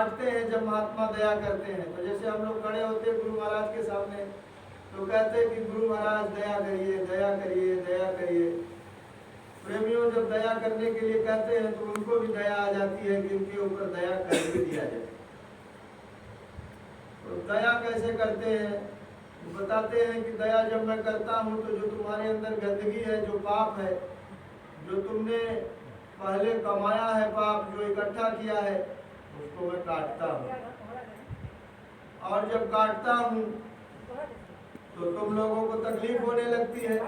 काटते हैं जब महात्मा दया करते हैं। तो जैसे हम लोग खड़े होते हैं गुरु महाराज के सामने तो कहते हैं कि गुरु महाराज दया करिए, दया करिए, दया करिए। प्रेमियों जब दया करने के लिए कहते हैं तो उनको भी दया आ जाती है कि उनके ऊपर दया कर भी दिया जाए। तो दया कैसे करते हैं? बताते हैं कि दया जब मैं करता हूँ तो जो तुम्हारे अंदर गंदगी है, जो पाप है, जो तुमने पहले कमाया है, पाप जो इकट्ठा किया है, उसको मैं काटता हूँ। और जब काटता हूँ तो तुम लोगों को तकलीफ होने लगती है,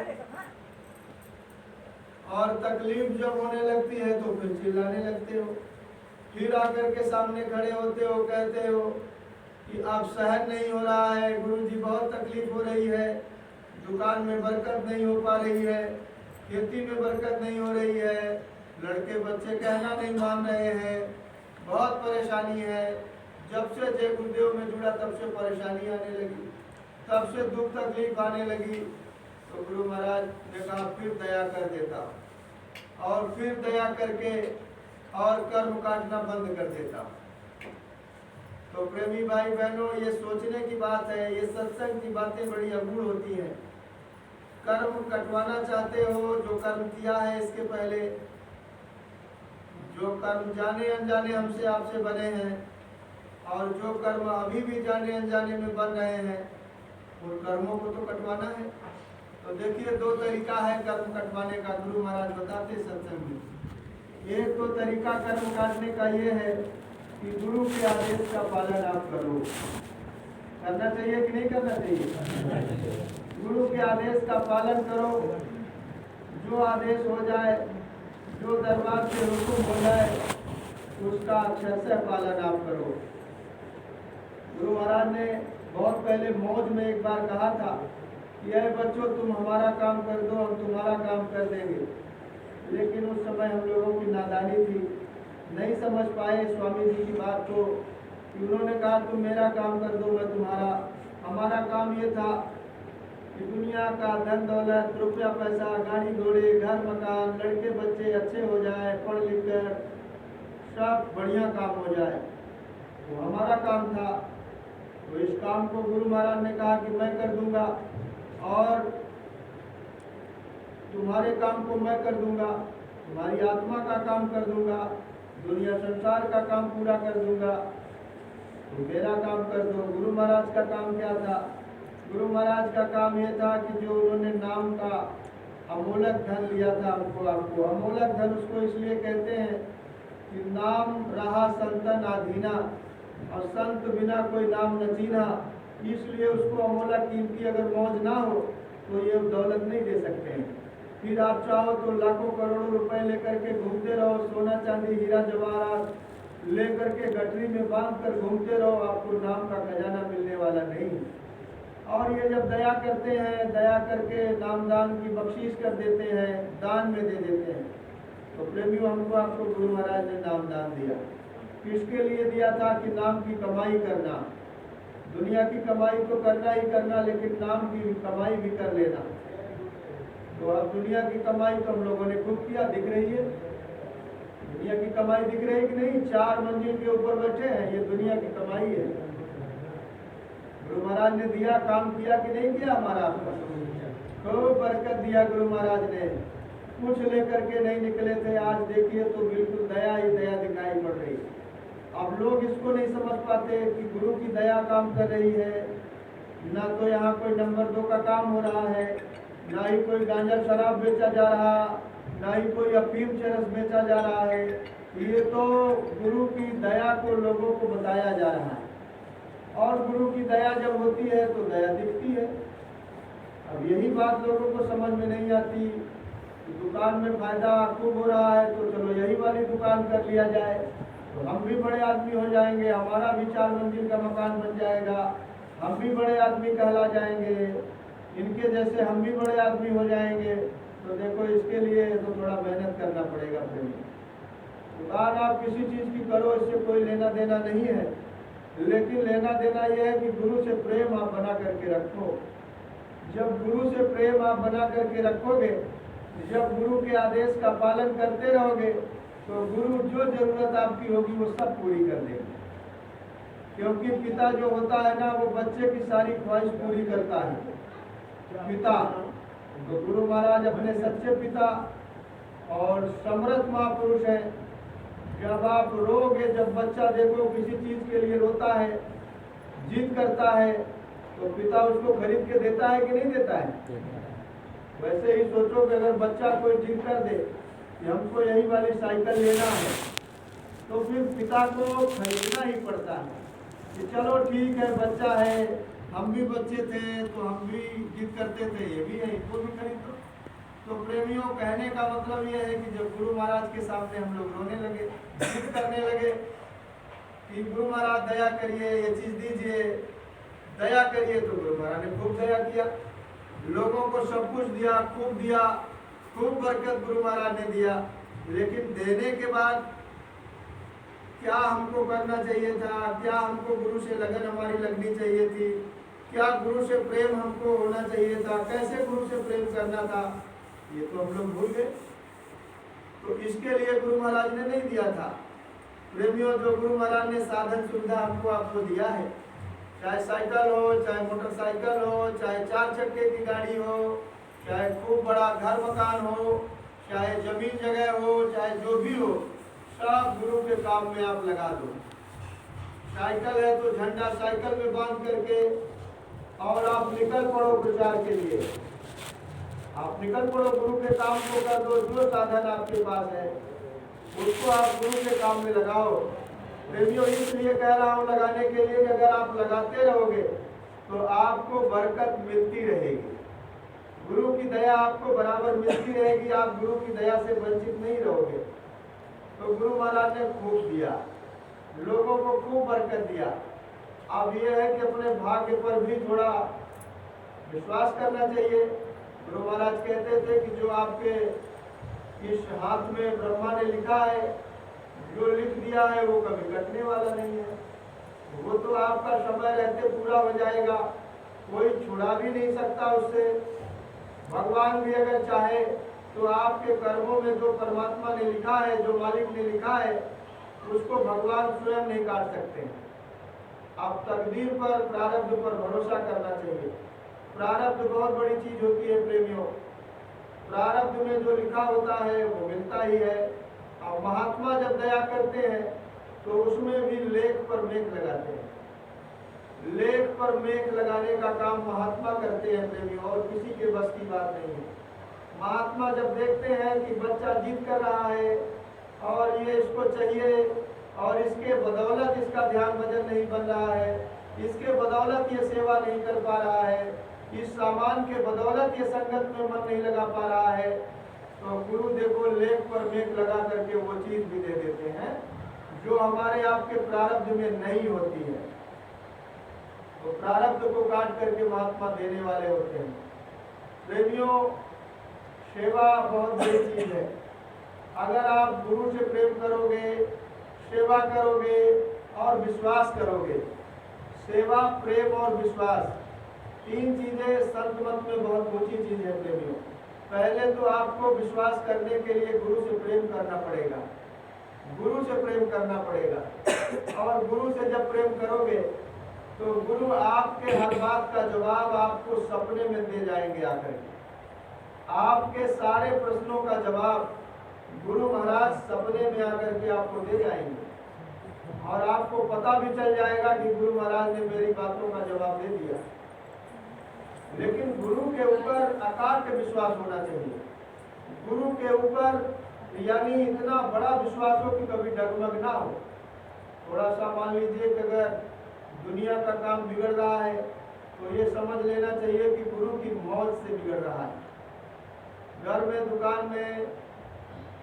और तकलीफ जब होने लगती है तो फिर चिल्लाने लगते हो। फिर आकर के सामने खड़े होते हो, कहते हो कि अब सहन नहीं हो रहा है गुरुजी, बहुत तकलीफ हो रही है, दुकान में बरकत नहीं हो पा रही है, खेती में बरकत नहीं हो रही है, लड़के बच्चे कहना नहीं मान रहे हैं, बहुत परेशानी है। जब से जय गुरुदेव में जुड़ा तब से परेशानी आने लगी, तब से दुख तकलीफ आने लगी। तो गुरु महाराज ने कहा फिर दया कर देता, और फिर दया करके और कर्म काटना बंद कर देता। तो प्रेमी भाई बहनों, ये सोचने की बात है, ये सत्संग की बातें बड़ी अगूढ़ होती हैं। कर्म कटवाना चाहते हो, जो कर्म किया है इसके पहले, जो कर्म जाने अनजाने हमसे आपसे बने हैं, और जो कर्म अभी भी जाने अनजाने में बन रहे हैं, उन कर्मों को तो कटवाना है। तो देखिए, दो तरीका है कर्म कटवाने का, गुरु महाराज बताते सत्संग में। एक तो तरीका कर्म काटने का ये है कि गुरु के आदेश का पालन आप करो। करना चाहिए कि नहीं करना चाहिए? गुरु के आदेश का पालन करो, जो आदेश हो जाए, जो दरबार से हुक्म हो जाए, उसका अक्षरशः पालन आप करो। गुरु महाराज ने बहुत पहले मौज में एक बार कहा था कि अरे बच्चों, तुम हमारा काम कर दो, हम तुम्हारा काम कर देंगे। लेकिन उस समय हम लोगों की नादानी थी, नहीं समझ पाए स्वामी जी की बात को, कि उन्होंने कहा तुम मेरा काम कर दो, मैं तुम्हारा। हमारा काम ये था कि दुनिया का धन दौलत, रुपया पैसा, गाड़ी घोड़े, घर मकान, लड़के बच्चे अच्छे हो जाए, पढ़ लिख कर सब बढ़िया काम हो जाए, वो हमारा काम था। तो इस काम को गुरु महाराज ने कहा कि मैं कर दूंगा, और तुम्हारे काम को मैं कर दूंगा, तुम्हारी आत्मा का काम कर दूंगा, दुनिया संसार का काम पूरा कर दूंगा, तो मेरा काम कर दो। गुरु महाराज का काम क्या था? गुरु महाराज का काम ये था कि जो उन्होंने नाम का अमूलक धन लिया था हमको, आपको अमूलक धन उसको इसलिए कहते हैं कि नाम रहा संतन आधीना, और संत बिना कोई नाम न जीना, इसलिए उसको अमूलक कीमती अगर मौज ना हो तो ये दौलत नहीं दे सकते हैं। फिर आप चाहो तो लाखों करोड़ों रुपए लेकर के घूमते रहो, सोना चांदी हीरा जवाहरात लेकर के गठरी में बांध कर घूमते रहो, आपको नाम का खजाना मिलने वाला नहीं। और ये जब दया करते हैं, दया करके नामदान की बख्शीश कर देते हैं, दान में दे देते हैं। तो प्रेमियों, हमको आपको गुरु महाराज ने नामदान दिया, किसके लिए दिया था? कि नाम की कमाई करना, दुनिया की कमाई तो करना ही करना, लेकिन नाम की कमाई भी कर लेना। तो अब दुनिया की कमाई तो हम लोगों ने खुद किया, दिख रही है दुनिया की कमाई, दिख रही है कि नहीं? 4 मंजिल के ऊपर बैठे हैं, ये दुनिया की कमाई है। गुरु महाराज ने दिया, काम किया कि नहीं किया? हमारा आपका खूब बरकत दिया गुरु महाराज ने, कुछ लेकर के नहीं निकले थे। आज देखिए तो बिल्कुल दया ही दया दिखाई पड़ रही। अब लोग इसको नहीं समझ पाते कि गुरु की दया काम कर रही है। ना तो यहाँ कोई नंबर 2 का काम हो रहा है, ना ही कोई गांजा शराब बेचा जा रहा, ना ही कोई अफीम चरस बेचा जा रहा है। ये तो गुरु की दया को लोगों को बताया जा रहा है, और गुरु की दया जब होती है तो दया दिखती है। अब यही बात लोगों को समझ में नहीं आती। दुकान में फायदा खूब हो रहा है तो चलो यही वाली दुकान कर लिया जाए, तो हम भी बड़े आदमी हो जाएंगे, हमारा भी 4 मंजिल का मकान बन जाएगा, हम भी बड़े आदमी कहला जाएंगे, इनके जैसे हम भी बड़े आदमी हो जाएंगे। तो देखो, इसके लिए तो थोड़ा मेहनत करना पड़ेगा। दुकान आप किसी चीज़ की करो, इससे कोई लेना देना नहीं है, लेकिन लेना देना यह है कि गुरु से प्रेम आप बना करके रखो। जब गुरु से प्रेम आप बना करके रखोगे, जब गुरु के आदेश का पालन करते रहोगे, तो गुरु जो जरूरत आपकी होगी वो सब पूरी कर देंगे। क्योंकि पिता जो होता है ना, वो बच्चे की सारी ख्वाहिश पूरी करता है। पिता तो गुरु महाराज अपने सच्चे पिता और समर्थ महापुरुष है। जब आप रोगे, जब बच्चा देखो किसी चीज के लिए रोता है, जिद करता है, तो पिता उसको खरीद के देता है कि नहीं देता है? वैसे ही सोचो कि अगर बच्चा कोई जिद कर दे कि हमको यही वाली साइकिल लेना है, तो फिर पिता को खरीदना ही पड़ता है कि चलो ठीक है, बच्चा है, हम भी बच्चे थे तो हम भी जिद करते थे, ये भी है, इनको भी खरीद दो। तो प्रेमियों, कहने का मतलब ये है कि जब गुरु महाराज के सामने हम लोग रोने लगे, जिद करने लगे कि गुरु महाराज दया करिए, ये चीज दीजिए, दया करिए, तो गुरु महाराज ने खूब दया किया, लोगों को सब कुछ दिया, खूब बरकत गुरु महाराज ने दिया। लेकिन देने के बाद क्या हमको करना चाहिए था? क्या हमको गुरु से लगन हमारी लगनी चाहिए थी? क्या गुरु से प्रेम हमको होना चाहिए था? कैसे गुरु से प्रेम करना था? ये तो हम लोग भूल गए। तो इसके लिए गुरु महाराज ने नहीं दिया था। प्रेमियों, जो गुरु महाराज ने साधन सुविधा हमको आपको दिया है, चाहे साइकिल हो, चाहे मोटरसाइकिल हो, चाहे 4 चक्के की गाड़ी हो, चाहे खूब बड़ा घर मकान हो, चाहे जमीन जगह हो, चाहे जो भी हो, सब गुरु के काम में आप लगा दो। साइकिल है तो झंडा साइकिल में बांध करके और आप निकल पड़ो प्रचार के लिए। आप निकल पड़ो, गुरु के काम को कर दो। जो साधन आपके पास है उसको आप गुरु के काम में लगाओ। प्रेमियों, इसलिए कह रहा हूँ लगाने के लिए कि अगर आप लगाते रहोगे तो आपको बरकत मिलती रहेगी, गुरु की दया आपको बराबर मिलती रहेगी, आप गुरु की दया से वंचित नहीं रहोगे। तो गुरु महाराज ने खूब दिया, लोगों को खूब बरकत दिया। अब यह है कि अपने भाग्य पर भी थोड़ा विश्वास करना चाहिए। गुरु महाराज कहते थे कि जो आपके इस हाथ में ब्रह्मा ने लिखा है, जो लिख दिया है, वो कभी कटने वाला नहीं है, वो तो आपका समय रहते पूरा हो जाएगा, कोई छुड़ा भी नहीं सकता उससे। भगवान भी अगर चाहे तो आपके कर्मों में जो परमात्मा ने लिखा है, जो मालिक ने लिखा है, उसको भगवान स्वयं नहीं काट सकते। आप तकदीर पर, प्रारब्ध पर भरोसा करना चाहिए। प्रारब्ध बहुत बड़ी चीज होती है प्रेमियों। प्रारब्ध में जो लिखा होता है वो मिलता ही है। और महात्मा जब दया करते हैं तो उसमें भी लेख पर मेघ लगाते हैं। लेख पर मेघ लगाने का काम महात्मा करते हैं प्रेमियों, और किसी के बस की बात नहीं है। महात्मा जब देखते हैं कि बच्चा जिद कर रहा है और ये इसको चाहिए, और इसके बदौलत इसका ध्यान भजन नहीं बन रहा है, इसके बदौलत ये सेवा नहीं कर पा रहा है, इस सामान के बदौलत ये संगत में मन नहीं लगा पा रहा है, तो गुरु देखो लेख पर मेघ लगा करके वो चीज भी दे देते हैं जो हमारे आपके प्रारब्ध में नहीं होती है। तो प्रारब्ध को काट करके महात्मा देने वाले होते हैं। प्रेमियों, सेवा बहुत बड़ी चीज है। अगर आप गुरु से प्रेम करोगे, सेवा करोगे और विश्वास करोगे, सेवा, प्रेम और विश्वास, 3 चीजें संत मत में बहुत ऊंची चीज है प्रेमियों। पहले तो आपको विश्वास करने के लिए गुरु से प्रेम करना पड़ेगा, गुरु से प्रेम करना पड़ेगा। और गुरु से जब प्रेम करोगे तो गुरु आपके हर बात का जवाब आपको सपने में दे जाएंगे आकर के। आपके सारे प्रश्नों का जवाब गुरु महाराज सपने में आकर के आपको दे जाएंगे, और आपको पता भी चल जाएगा कि गुरु महाराज ने मेरी बातों का जवाब दे दिया। लेकिन गुरु के ऊपर अकाट्य विश्वास होना चाहिए। गुरु के ऊपर यानी इतना बड़ा विश्वास हो कि कभी डगमग ना हो। थोड़ा सा मान लीजिए कि अगर दुनिया का काम बिगड़ रहा है तो ये समझ लेना चाहिए कि गुरु की मौत से बिगड़ रहा है। घर में, दुकान में,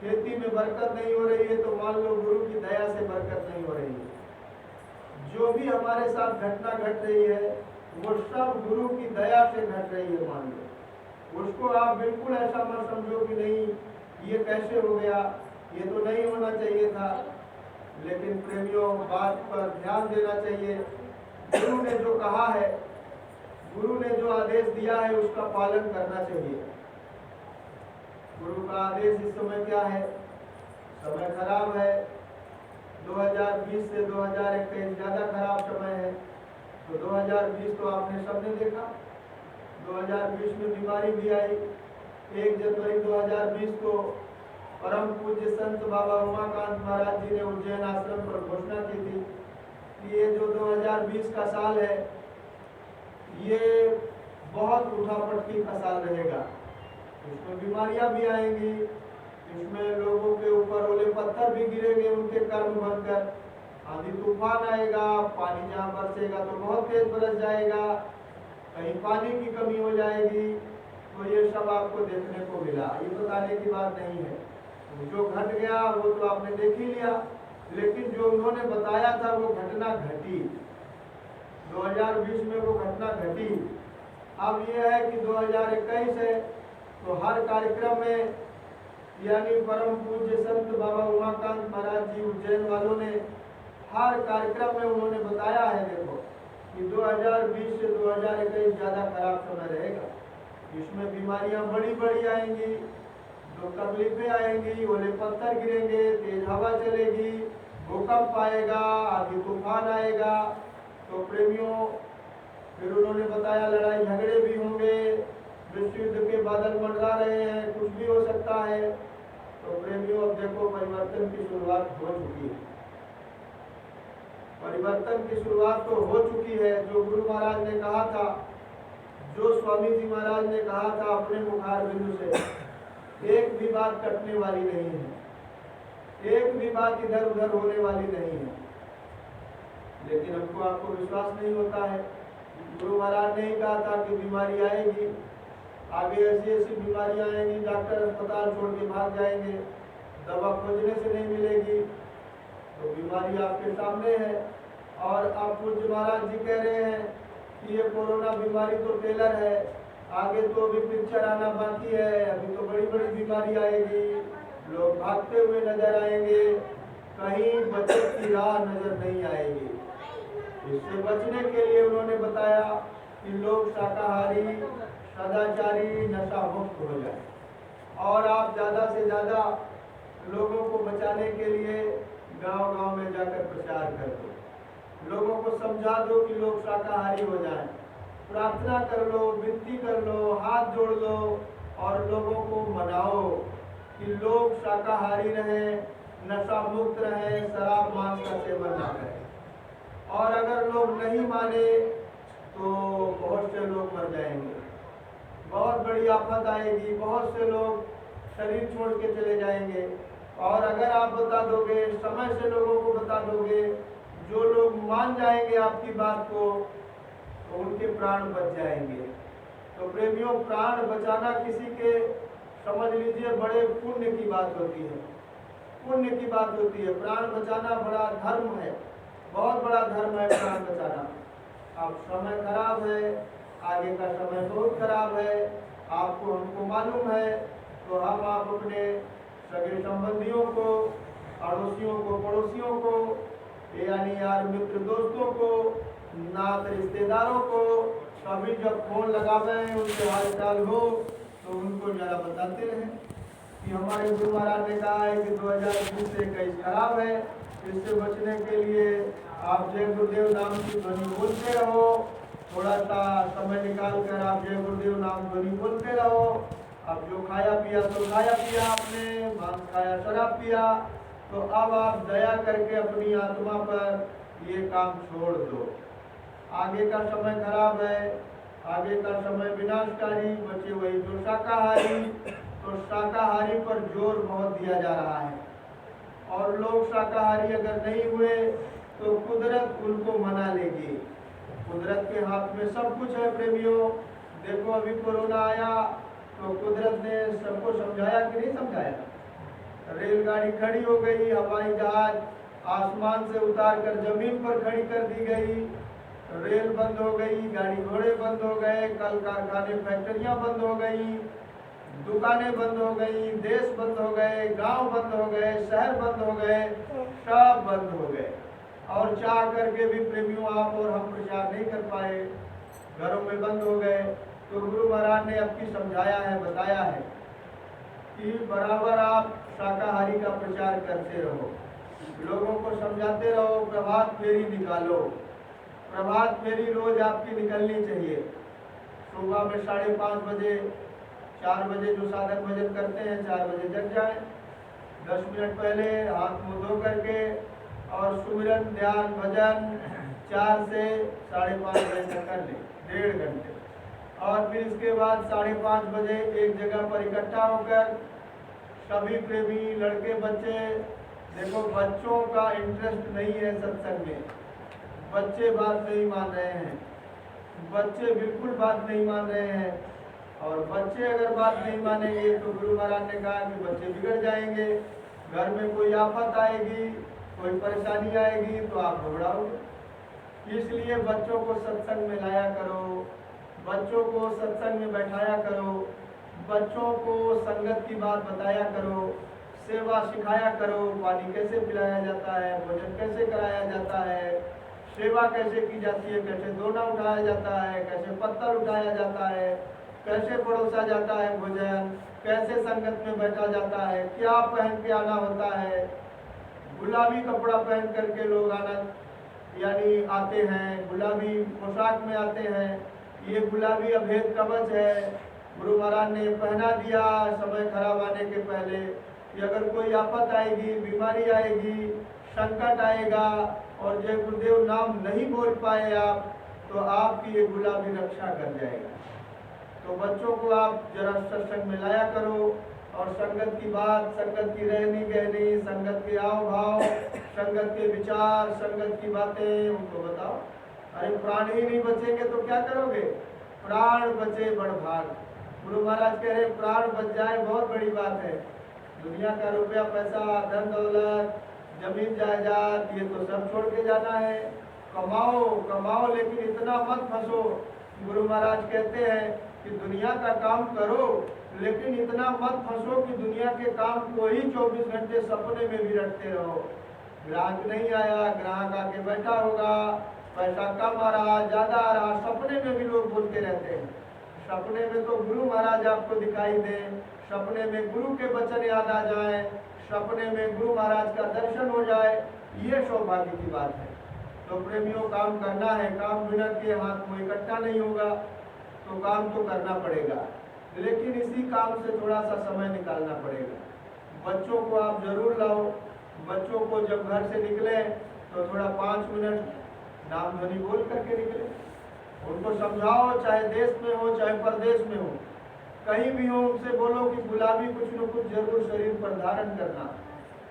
खेती में बरकत नहीं हो रही है तो मान लो गुरु की दया से बरकत नहीं हो रही है। जो भी हमारे साथ घटना घट रही है वो सब गुरु की दया से घट रही है। मान लो उसको आप बिल्कुल ऐसा मत समझो कि नहीं ये कैसे हो गया, ये तो नहीं होना चाहिए था। लेकिन प्रेमियों, बात पर ध्यान देना चाहिए। गुरु ने जो कहा है, गुरु ने जो आदेश दिया है उसका पालन करना चाहिए। गुरु का आदेश इस समय क्या है? समय खराब है। 2020 से 2021 ज्यादा खराब समय तो 2020 तो आपने सबने देखा, 2020 में बीमारी भी आई। 1 जनवरी 2020 को परम पूज्य संत बाबा उमाकांत महाराज जी ने उज्जैन आश्रम पर घोषणा की थी कि ये जो 2020 का साल है ये बहुत उठापटकी का साल रहेगा। इसमें बीमारियां भी आएंगी, इसमें लोगों के ऊपर ओले पत्थर भी गिरेंगे उनके कर्म बनकर, आंधी तूफान आएगा, पानी जहाँ बरसेगा तो बहुत तेज बरस जाएगा, कहीं पानी की कमी हो जाएगी। तो ये सब आपको देखने को मिला, ये बताने की बात नहीं है। जो घट गया वो तो आपने देख ही लिया, लेकिन जो उन्होंने बताया था वो घटना घटी, 2020 में वो घटना घटी। अब ये है कि 2021 है, तो हर कार्यक्रम में यानी परम पूज्य संत बाबा उमाकांत महाराज जी उज्जैन वालों ने हर कार्यक्रम में उन्होंने बताया है देखो कि 2020 से 2021 ज़्यादा खराब समय रहेगा। इसमें बीमारियां बड़ी बड़ी आएंगी, तो तकलीफें आएंगी, ओले पत्थर गिरेंगे, तेज हवा चलेगी, भूकंप आएगा, आंधी तूफान आएगा। तो प्रेमियों फिर उन्होंने बताया लड़ाई झगड़े भी होंगे, विश्व युद्ध के बादल मंडरा रहे हैं, कुछ भी हो सकता है। तो प्रेमियों अब देखो परिवर्तन की शुरुआत हो चुकी है, परिवर्तन की शुरुआत तो हो चुकी है। जो गुरु महाराज ने कहा था, जो स्वामी जी महाराज ने कहा था अपने मुखार बिंदु से, एक भी बात कटने वाली नहीं है, एक भी बात इधर उधर होने वाली नहीं है। लेकिन हमको आपको विश्वास नहीं होता है। गुरु महाराज ने ही कहा था कि बीमारी आएगी, आगे ऐसी ऐसी बीमारियां आएंगी, डॉक्टर अस्पताल छोड़ के भाग जाएंगे, दवा खोजने से नहीं मिलेगी। तो बीमारी आपके सामने है। और अब पूज्य महाराज जी कह रहे हैं कि ये कोरोना बीमारी तो टेलर है, आगे तो अभी पिक्चर आना बाकी है, अभी तो बड़ी बड़ी बीमारी आएगी, लोग भागते हुए नजर आएंगे, कहीं बचत की राह नजर नहीं आएगी। इससे बचने के लिए उन्होंने बताया कि लोग शाकाहारी, सदाचारी, नशा मुक्त हो जाए। और आप ज़्यादा से ज़्यादा लोगों को बचाने के लिए गांव-गांव में जाकर प्रचार कर दो, लोगों को समझा दो कि लोग शाकाहारी हो जाएं, प्रार्थना कर लो, विनती कर लो, हाथ जोड़ लो और लोगों को मनाओ कि लोग शाकाहारी रहें, नशा मुक्त रहें, शराब मांस का सेवन न करें। और अगर लोग नहीं माने तो बहुत से लोग मर जाएंगे, बहुत बड़ी आफत आएगी, बहुत से लोग शरीर छोड़ के चले जाएंगे। और अगर आप बता दोगे, समय से लोगों को बता दोगे, जो लोग मान जाएंगे आपकी बात को तो उनके प्राण बच जाएंगे। तो प्रेमियों, प्राण बचाना किसी के समझ लीजिए बड़े पुण्य की बात होती है, पुण्य की बात होती है। प्राण बचाना बड़ा धर्म है, बहुत बड़ा धर्म है प्राण बचाना। अब समय खराब है, आगे का समय बहुत खराब है, आपको हमको मालूम है। तो हम आप अपने सगे संबंधियों को, अड़ोसियों को, पड़ोसियों को, यानी यार मित्र दोस्तों को, नात रिश्तेदारों को कभी जब फोन लगावें, उनके हाल चाल हो तो उनको जरा बताते रहें कि हमारे गुरु महाराज ने कहा है कि 2020 से 21 खराब है। इससे बचने के लिए आप जय गुरुदेव नाम की ध्वनि बोलते रहो, थोड़ा सा समय निकाल कर आप जय गुरुदेव नाम ध्वनि बोलते रहो। अब जो खाया पिया तो खाया पिया आपने, मांस खाया, शराब पिया, तो अब आप दया करके अपनी आत्मा पर ये काम छोड़ दो। आगे का समय खराब है, आगे का समय विनाशकारी, बचे वही जो शाकाहारी। तो शाकाहारी पर जोर बहुत दिया जा रहा है और लोग शाकाहारी अगर नहीं हुए तो कुदरत उनको मना लेगी। कुदरत के हाथ में सब कुछ है प्रेमियों। देखो अभी कोरोना आया तो कुदरत ने सबको समझाया कि नहीं समझाया? रेलगाड़ी खड़ी हो गई, हवाई जहाज आसमान से उतार कर जमीन पर खड़ी कर दी गई, रेल बंद हो गई, गाड़ी घोड़े बंद हो गए, कल कारखाने फैक्ट्रियां बंद हो गई, दुकानें बंद हो गई, देश बंद हो गए, गांव बंद हो गए, शहर बंद हो गए, सब बंद हो गए। और चाह करके भी प्रेमियों आप और हम प्रचार नहीं कर पाए, घरों में बंद हो गए। तो गुरु महाराज ने अब की समझाया है, बताया है कि बराबर आप शाकाहारी का प्रचार करते रहो, लोगों को समझाते रहो, प्रभात फेरी निकालो, प्रभात फेरी रोज आपकी निकलनी चाहिए। सुबह में 5:30 बजे, 4 बजे जो साधक भजन करते हैं 4 बजे जग जाए, 10 मिनट पहले हाथ मुंह धो करके और सुमिरन ध्यान भजन 4 से 5:30 बजे तक कर ले, 1.5 घंटे। और फिर इसके बाद 5:30 बजे एक जगह पर इकट्ठा होकर सभी प्रेमी लड़के बच्चे, देखो बच्चों का इंटरेस्ट नहीं है सत्संग में, बच्चे बात नहीं मान रहे हैं, बच्चे बिल्कुल बात नहीं मान रहे हैं। और बच्चे अगर बात नहीं मानेंगे तो गुरु महाराज ने कहा कि बच्चे बिगड़ जाएंगे, घर में कोई आफत आएगी, कोई परेशानी आएगी तो आप घबराओगे। इसलिए बच्चों को सत्संग में लाया करो, बच्चों को सत्संग में बैठाया करो, बच्चों को संगत की बात बताया करो, सेवा सिखाया करो, पानी कैसे पिलाया जाता है, भोजन कैसे कराया जाता है, सेवा कैसे की जाती है, कैसे दोना उठाया जाता है, कैसे पत्थर उठाया जाता है, कैसे परोसा जाता है भोजन, कैसे संगत में बैठा जाता है, क्या पहन के आना होता है। गुलाबी कपड़ा पहन करके लोग यानी आते हैं, गुलाबी पोशाक में आते हैं, ये गुलाबी अभेद कवच है, गुरु महाराज ने पहना दिया समय खराब आने के पहले कि अगर कोई आफत आएगी, बीमारी आएगी, संकट आएगा और जय गुरुदेव नाम नहीं बोल पाए आप, तो आपकी ये गुलाबी रक्षा कर जाएगा। तो बच्चों को आप जरा सत्संग में लाया करो और संगत की बात, संगत की रहनी कहनी, संगत के आओ भाव, संगत के विचार, संगत की बातें उनको बताओ। अरे प्राण ही नहीं बचेंगे तो क्या करोगे? प्राण बचे बड़ भाग। गुरु महाराज कह रहे प्राण बच जाए बहुत बड़ी बात है। दुनिया का रुपया पैसा, धन दौलत, जमीन जायदाद ये तो सब छोड़ के जाना है। कमाओ कमाओ लेकिन इतना मत फंसो। गुरु महाराज कहते हैं कि दुनिया का काम करो लेकिन इतना मत फंसो कि दुनिया के काम को ही 24 घंटे सपने में भी रखते रहो। ग्राहक नहीं आया, ग्राहक आके बैठा होगा, पैसा कम आ रहा, ज्यादा आ रहा, सपने में भी लोग बोलते रहते हैं। सपने में तो गुरु महाराज आपको दिखाई दें, सपने में गुरु के वचन याद आ जाए, सपने में गुरु महाराज का दर्शन हो जाए, ये सौभाग्य की बात है। तो प्रेमियों काम करना है, काम बिना के हाथ में इकट्ठा नहीं होगा, तो काम तो करना पड़ेगा, लेकिन इसी काम से थोड़ा सा समय निकालना पड़ेगा। बच्चों को आप जरूर लाओ, बच्चों को जब घर से निकले तो थोड़ा 5 मिनट नाम ध्वनि बोल करके निकले। उनको समझाओ, चाहे देश में हो चाहे परदेश में हो, कहीं भी हो, उनसे बोलो कि गुलाबी कुछ न कुछ जरूर शरीर पर धारण करना।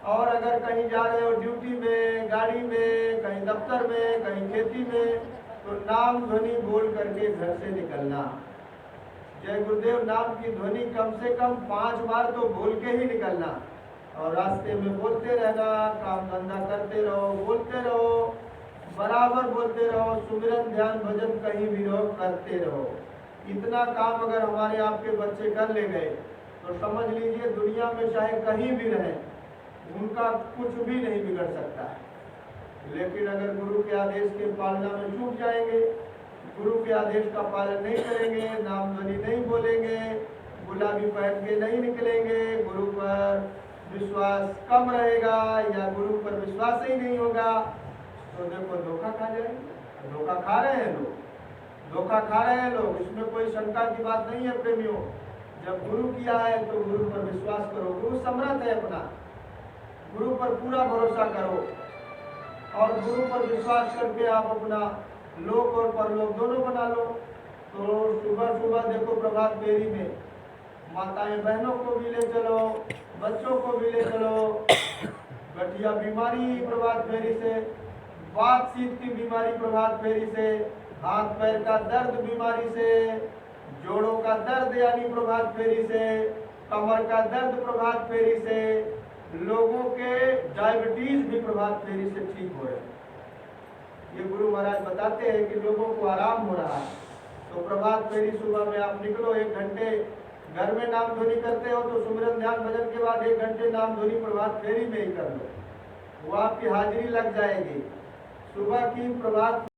और अगर कहीं जा रहे हो ड्यूटी में, गाड़ी में, कहीं दफ्तर में, कहीं खेती में, तो नाम ध्वनि बोल करके घर से निकलना। जय गुरुदेव नाम की ध्वनि कम से कम 5 बार तो बोल के ही निकलना और रास्ते में बोलते रहना। काम धंधा करते रहो, बोलते रहो, बराबर बोलते रहो, सुमिरन ध्यान भजन कहीं भी रहो, करते रहो। इतना काम अगर हमारे आपके बच्चे कर ले गए तो समझ लीजिए दुनिया में चाहे कहीं भी रहे उनका कुछ भी नहीं बिगड़ सकता है। लेकिन अगर गुरु के आदेश के पालना में चूक जाएंगे, गुरु के आदेश का पालन नहीं करेंगे, नाम ध्वनि नहीं बोलेंगे, गुलाबी पहन के नहीं निकलेंगे, गुरु पर विश्वास कम रहेगा या गुरु पर विश्वास ही नहीं होगा, तो देखो धोखा खा जाएंगे। धोखा खा रहे हैं लोग, धोखा खा रहे हैं लोग, इसमें कोई शंका की बात नहीं है प्रेमियों। जब गुरु किया है तो गुरु पर विश्वास करो, गुरु समर्थ है अपना, गुरु पर पूरा भरोसा करो और गुरु पर विश्वास करके आप अपना लोक और परलोक दोनों बना लो। तो सुबह सुबह देखो प्रभात फेरी में माताएं बहनों को भी ले चलो, बच्चों को भी ले चलो। गठिया बीमारी प्रभात फेरी से, वात शीत की बीमारी प्रभात फेरी से, हाथ पैर का दर्द बीमारी से, जोड़ों का दर्द यानी प्रभात फेरी से, कमर का दर्द प्रभात फेरी से, लोगों के डायबिटीज भी प्रभात फेरी से ठीक हो रहे हैं। ये गुरु महाराज बताते हैं कि लोगों को आराम हो रहा है। तो प्रभात फेरी सुबह में आप निकलो, 1 घंटे घर में नाम ध्वनि करते हो तो सुमिरन ध्यान भजन के बाद 1 घंटे नाम ध्वनि प्रभात फेरी में ही कर लो, वो आपकी हाजिरी लग जाएगी। सुबह की प्रभात